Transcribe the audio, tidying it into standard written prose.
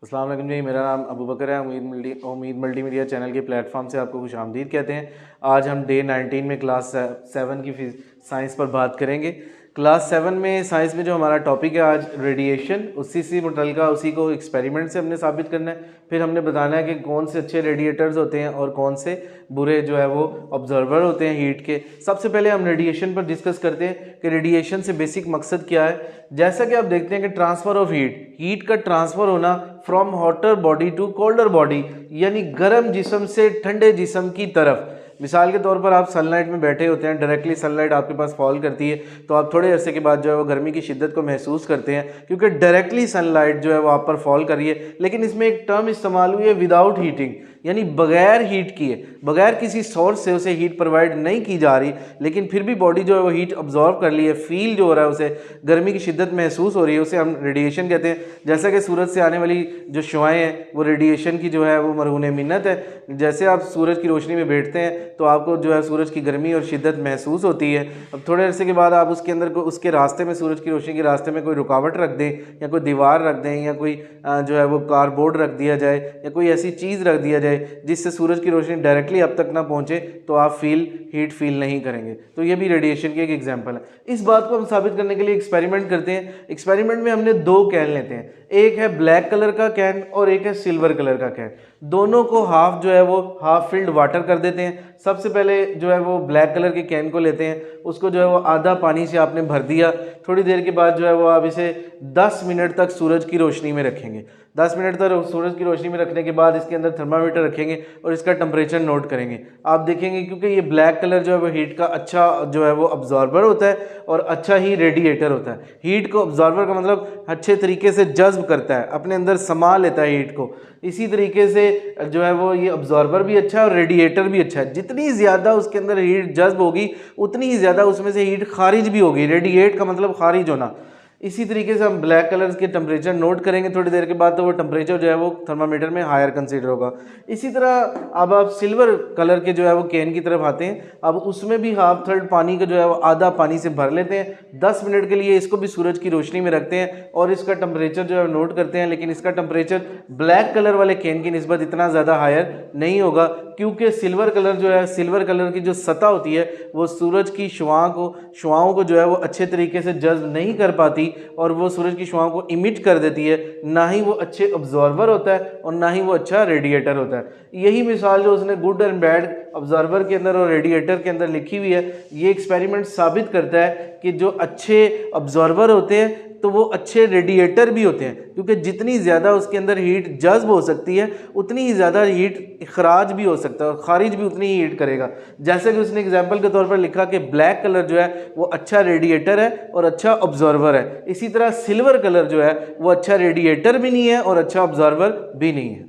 अस्सलाम वालेकुम जी, मेरा नाम अबू बकर है। उम्मीद मल्टीमीडिया चैनल के प्लेटफॉर्म से आपको खुशामदीद कहते हैं। आज हम डे 19 में क्लास 7 की साइंस पर बात करेंगे। क्लास 7 में साइंस में जो हमारा टॉपिक है आज रेडिएशन, उसी से मुतल्लिका उसी को एक्सपेरिमेंट से हमने साबित करना है। फिर हमने बताना है कि कौन से अच्छे रेडिएटर्स होते हैं और कौन से बुरे जो है वो ऑब्जर्वर होते हैं हीट के। सबसे पहले हम रेडिएशन पर डिस्कस करते हैं कि रेडिएशन से बेसिक मकसद क्या है। जैसा कि आप देखते हैं कि ट्रांसफ़र ऑफ हीट का ट्रांसफ़र होना from hotter body to colder body, यानी गर्म जिस्म से ठंडे जिस्म की तरफ। मिसाल के तौर पर आप सनलाइट में बैठे होते हैं, डायरेक्टली सनलाइट आपके पास फॉल करती है तो आप थोड़े अरसे के बाद जो है वो गर्मी की शिद्दत को महसूस करते हैं, क्योंकि डायरेक्टली सनलाइट जो है वो आप पर फॉल कर रही है। लेकिन इसमें एक टर्म इस्तेमाल हुई है विदाउट हीटिंग, यानी बगैर हीट किए, बगैर किसी सोर्स से उसे हीट प्रोवाइड नहीं की जा रही, लेकिन फिर भी बॉडी जो है वो हीट ऑब्जॉर्व कर ली है, फील जो हो रहा है, उसे गर्मी की शिद्दत महसूस हो रही है, उसे हम रेडिएशन कहते हैं। जैसा कि सूरज से आने वाली जो शुआएं हैं वो रेडिएशन की जो है वो मरहून मिन्नत है। जैसे आप सूरज की रोशनी में बैठते हैं तो आपको जो है सूरज की गर्मी और शिद्दत महसूस होती है। अब थोड़े अरसे के बाद आप उसके अंदर उसके रास्ते में, सूरज की रोशनी के रास्ते में कोई रुकावट रख दें या कोई दीवार रख दें या कोई जो है वो कार्डबोर्ड रख दिया जाए या कोई ऐसी चीज़ रख दिया जाए जिससे सूरज की रोशनी डायरेक्टली आप तक ना पहुंचे, तो आप हीट फील नहीं करेंगे। तो ये भी रेडिएशन की एक एग्जांपल है। इस बात को हम साबित करने के लिए एक्सपेरिमेंट करते हैं। एक्सपेरिमेंट में हमने दो कैन लेते हैं, एक है ब्लैक कलर का कैन और एक है सिल्वर कलर का कैन। दोनों को हाफ जो है वो हाफ फिल्ड वाटर कर देते हैं। सबसे पहले जो है वो ब्लैक कलर के कैन को लेते हैं, उसको जो है वो आधा पानी से आपने भर दिया। थोड़ी देर के बाद जो है वो आप इसे 10 मिनट तक सूरज की रोशनी में रखेंगे। 10 मिनट तक सूरज की रोशनी में रखने के बाद इसके अंदर थर्मामीटर रखेंगे और इसका टेम्परेचर नोट करेंगे। आप देखेंगे क्योंकि ये ब्लैक कलर जो है वो हीट का अच्छा जो है वो अब्जॉर्बर होता है और अच्छा ही रेडिएटर होता है। हीट को अब्जॉर्बर का मतलब अच्छे तरीके से जज्ब करता है, अपने अंदर समा लेता है हीट को। इसी तरीके से जो है वो ये अब्जॉर्बर भी अच्छा है और रेडिएटर भी अच्छा है। जितनी ज़्यादा उसके अंदर हीट जज्ब होगी उतनी ही ज़्यादा उसमें से हीट खारिज भी होगी। रेडिएट का मतलब खारिज होना। इसी तरीके से हम ब्लैक कलर के टेम्परेचर नोट करेंगे थोड़ी देर के बाद, तो वो टेम्परेचर जो है वो थर्मामीटर में हायर कंसीडर होगा। इसी तरह अब आप सिल्वर कलर के जो है वो कैन की तरफ आते हैं। अब उसमें भी हाफ थर्ड पानी का जो है वो आधा पानी से भर लेते हैं। 10 मिनट के लिए इसको भी सूरज की रोशनी में रखते हैं और इसका टेम्परेचर जो है नोट करते हैं। लेकिन इसका टेम्परेचर ब्लैक कलर वाले कैन की निस्बत इतना ज़्यादा हायर नहीं होगा, क्योंकि सिल्वर कलर जो है, सिल्वर कलर की जो सतह होती है वो सूरज की शुआओं को जो है वो अच्छे तरीके से जज्ब नहीं कर पाती और वो सूरज की शुआओं को इमिट कर देती है। ना ही वो अच्छे ऑब्जॉर्वर होता है और ना ही वो अच्छा रेडिएटर होता है। यही मिसाल जो उसने गुड एंड बैड ऑब्जर्वर के अंदर और रेडिएटर के अंदर लिखी हुई है, ये एक्सपेरिमेंट साबित करता है कि जो अच्छे ऑब्जर्वर होते हैं तो वो अच्छे रेडिएटर भी होते हैं, क्योंकि जितनी ज़्यादा उसके अंदर हीट जज्ब हो सकती है उतनी ही ज़्यादा हीट इखराज भी हो सकता है और खारिज भी उतनी ही हीट करेगा। जैसे कि उसने एग्जाम्पल के तौर पर लिखा कि ब्लैक कलर जो है वो अच्छा रेडिएटर है और अच्छा ऑब्जर्वर है। इसी तरह सिल्वर कलर जो है वो अच्छा रेडिएटर भी नहीं है और अच्छा ऑब्जर्वर भी नहीं है।